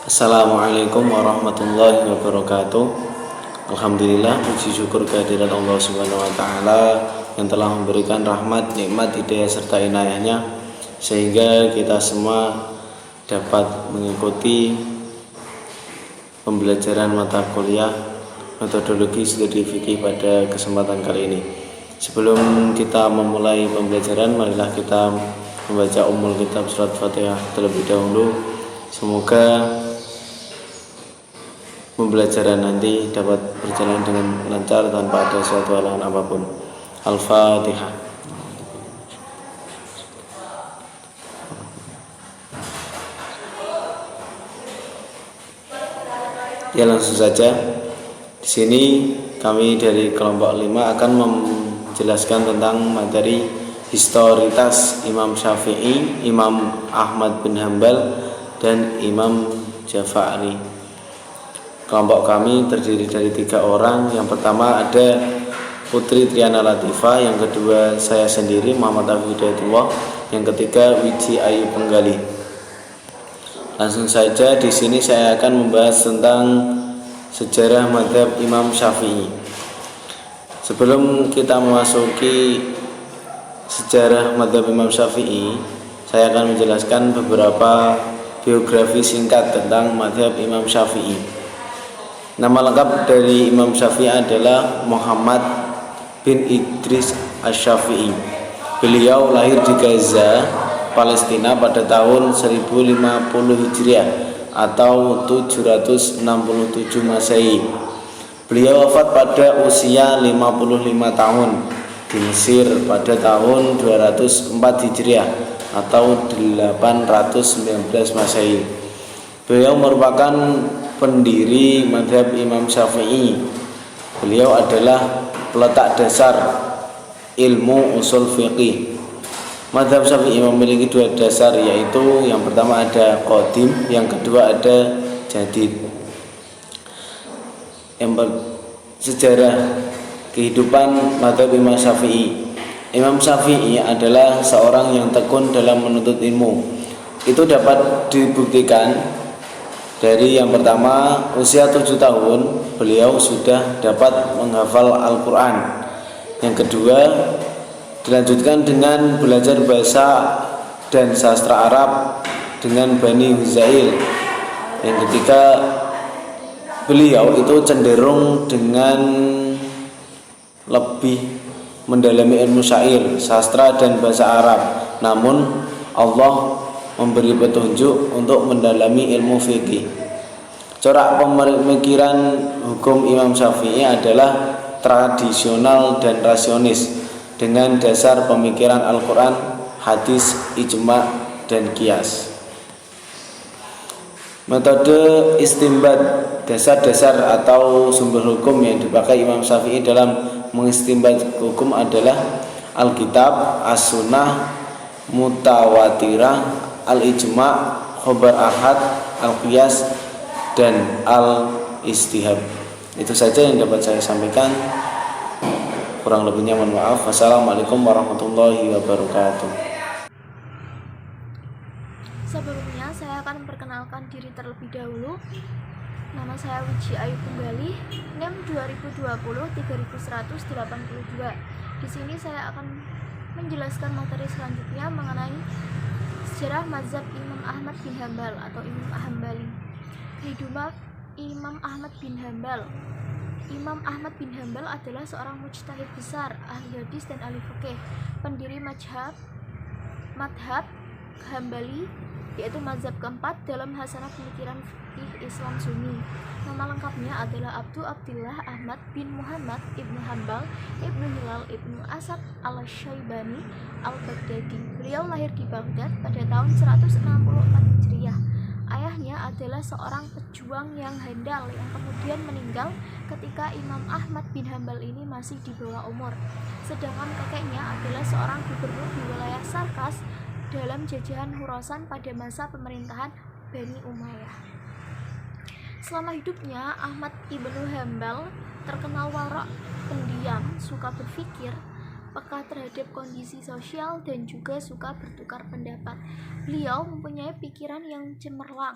Assalamualaikum warahmatullahi wabarakatuh. Alhamdulillah, puji syukur kehadirat Allah Subhanahu wa taala yang telah memberikan rahmat, nikmat, hidayah serta inayahnya sehingga kita semua dapat mengikuti pembelajaran mata kuliah metodologi studi fikih pada kesempatan kali ini. Sebelum kita memulai pembelajaran, marilah kita membaca Ummul Kitab surat Fatihah terlebih dahulu. Semoga pembelajaran nanti dapat berjalan dengan lancar tanpa ada suatu halangan apapun. Al-Fatihah. Ya, langsung saja. Di sini kami dari kelompok 5 akan menjelaskan tentang materi historitas Imam Syafi'i, Imam Ahmad bin Hambal, dan Imam Ja'fari. Kelompok kami terdiri dari 3 orang. Yang pertama ada Putri Triana Latifah, yang kedua saya sendiri Muhammad Afi Hidayatullah, yang ketiga Wiji Ayu Penggali. Langsung saja, di sini saya akan membahas tentang sejarah mazhab Imam Syafi'i. Sebelum kita memasuki sejarah mazhab Imam Syafi'i, saya akan menjelaskan beberapa biografi singkat tentang mazhab Imam Syafi'i. Nama lengkap dari Imam Syafi'i adalah Muhammad bin Idris Asy-Syafi'i. Beliau lahir di Gaza, Palestina pada tahun 1050 Hijriah atau 767 Masehi. Beliau wafat pada usia 55 tahun di Mesir pada tahun 204 Hijriah atau 819 Masehi. Beliau merupakan pendiri mazhab Imam Syafi'i. Beliau adalah peletak dasar ilmu usul fiqih. Mazhab Syafi'i memiliki 2 dasar, yaitu yang pertama ada qadim, yang kedua ada jadid. Sejarah kehidupan mazhab Imam Syafi'i. Imam Syafi'i adalah seorang yang tekun dalam menuntut ilmu. Itu dapat dibuktikan dari yang pertama, usia 7 tahun beliau sudah dapat menghafal Al-Quran. Yang kedua, dilanjutkan dengan belajar bahasa dan sastra Arab dengan Bani Huzail. Yang ketiga, beliau itu cenderung dengan lebih mendalami ilmu syair, sastra, dan bahasa Arab. Namun Allah memberi petunjuk untuk mendalami ilmu fikih. Corak pemikiran hukum Imam Syafi'i adalah tradisional dan rasionis dengan dasar pemikiran Al-Quran, hadis, ijma, dan qiyas. Metode istinbat, dasar-dasar atau sumber hukum yang dipakai Imam Syafi'i dalam mengistinbat hukum adalah Alkitab, As-Sunnah, Mutawatirah, Al-Ijma', Khobar Ahad, Al-Qiyas, dan Al-Istihab. Itu saja yang dapat saya sampaikan. Kurang lebihnya mohon maaf. Wassalamualaikum warahmatullahi wabarakatuh. Sebelumnya saya akan memperkenalkan diri terlebih dahulu. Nama saya Wiji Ayu Penggali, NIM 2020-3182. Di sini saya akan menjelaskan materi selanjutnya mengenai sejarah mazhab Imam Ahmad bin Hambal atau Imam Hambali. Kehidupan Imam Ahmad bin Hambal. Imam Ahmad bin Hambal adalah seorang mujtahid besar, ahli hadis dan ahli fikih, pendiri madhab Hambali, yaitu mazhab keempat dalam hasanah pemikiran fikih Islam Sunni. Nama lengkapnya adalah Abdullah Ahmad bin Muhammad ibnu Hambal ibnu Hilal ibnu Asad al-Syaibani al-Baghdadi. Beliau lahir di Baghdad pada tahun 164 Hijriah. Ayahnya adalah seorang pejuang yang handal yang kemudian meninggal ketika Imam Ahmad bin Hambal ini masih di bawah umur. Sedangkan kakeknya adalah seorang gubernur di wilayah Sarkas dalam jajahan Khurasan pada masa pemerintahan Bani Umayyah. Selama hidupnya, Ahmad ibnu Hambal terkenal warak, pendiam, suka berpikir, peka terhadap kondisi sosial, dan juga suka bertukar pendapat. Beliau mempunyai pikiran yang cemerlang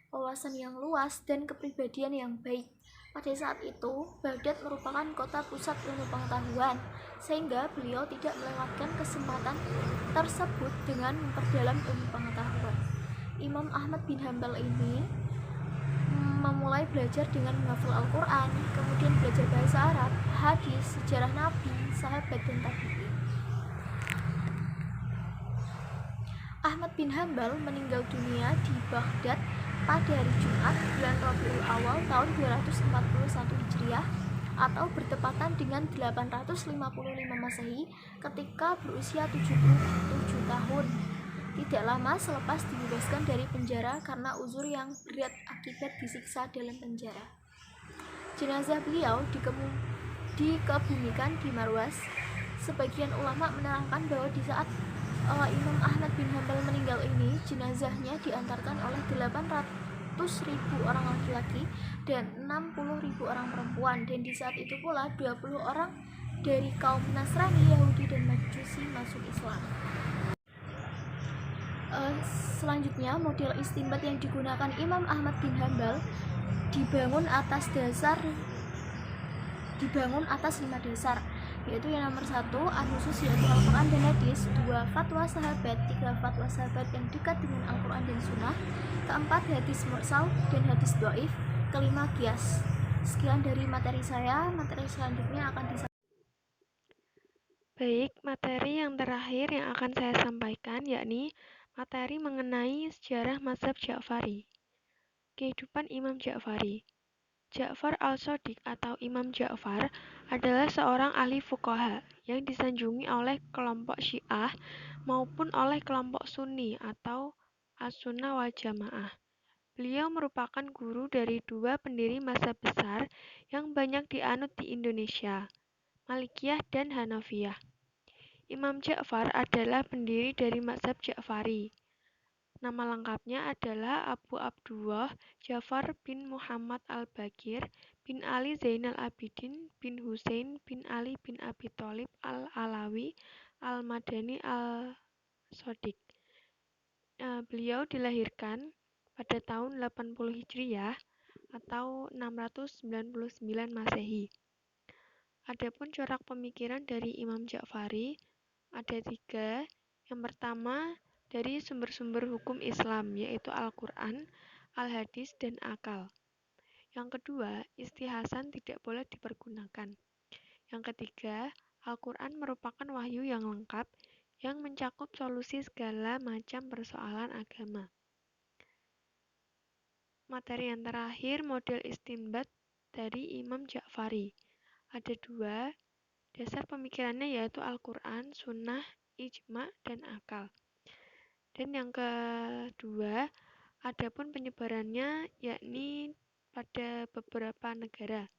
wawasan yang luas, dan kepribadian yang baik. Pada saat itu, Baghdad merupakan kota pusat ilmu pengetahuan, sehingga beliau tidak melewatkan kesempatan tersebut dengan memperdalam ilmu pengetahuan. Imam Ahmad bin Hambal ini memulai belajar dengan menghafal Al-Quran, kemudian belajar bahasa Arab, hadis, sejarah Nabi, sahabat, dan tabi'in. Ahmad bin Hambal meninggal dunia di Baghdad pada hari Jumat bulan Rabiul Awal tahun 241 Hijriah atau bertepatan dengan 855 Masehi ketika berusia 77 tahun. Tidak lama selepas dibebaskan dari penjara karena uzur yang berat akibat disiksa dalam penjara. Jenazah beliau dikebumikan di Marwas. Sebagian ulama menerangkan bahwa di saat Imam Ahmad bin Hambal meninggal ini, jenazahnya diantarkan oleh 800.000 orang laki-laki dan 60.000 orang perempuan, dan di saat itu pula 20 orang dari kaum Nasrani, Yahudi, dan Majusi masuk Islam. Selanjutnya, model istinbat yang digunakan Imam Ahmad bin Hambal dibangun atas 5 dasar, yaitu yang nomor 1 an-nusus, yaitu Al-Quran dan hadis, 2 fatwa sahabat, 3 fatwa sahabat yang dekat dengan Al-Quran dan Sunnah, keempat hadis mursal dan hadis dhaif, kelima qiyas. Sekian dari materi saya. Materi selanjutnya akan disampaikan. Baik, materi yang terakhir yang akan saya sampaikan yakni materi mengenai sejarah mazhab Ja'fari. Kehidupan Imam Ja'fari. Ja'far al-Shadiq atau Imam Ja'far adalah seorang ahli fuqaha yang disanjungi oleh kelompok Syiah maupun oleh kelompok Sunni atau As-Sunnah wal Jamaah. Beliau merupakan guru dari 2 pendiri mazhab besar yang banyak dianut di Indonesia, Malikiyah dan Hanafiyah. Imam Ja'far adalah pendiri dari mazhab Ja'fari. Nama lengkapnya adalah Abu Abdullah Ja'far bin Muhammad al-Baqir bin Ali Zainal Abidin bin Husain bin Ali bin Abi Thalib al-Alawi al-Madani al-Shadiq. Beliau dilahirkan pada tahun 80 Hijriah atau 699 Masehi. Adapun corak pemikiran dari Imam Ja'fari ada 3. Yang pertama, dari sumber-sumber hukum Islam, yaitu Al-Quran, Al-Hadis, dan Akal. Yang kedua, istihasan tidak boleh dipergunakan. Yang ketiga, Al-Quran merupakan wahyu yang lengkap yang mencakup solusi segala macam persoalan agama. Materi yang terakhir, model istinbat dari Imam Ja'fari. Ada 2. Dasar pemikirannya yaitu Al-Quran, Sunnah, Ijma, dan Akal. Dan yang kedua, adapun penyebarannya yakni pada beberapa negara.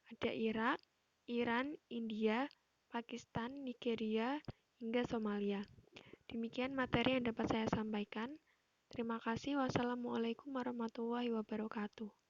Ada Irak, Iran, India, Pakistan, Nigeria, hingga Somalia. Demikian materi yang dapat saya sampaikan. Terima kasih. Wassalamualaikum warahmatullahi wabarakatuh.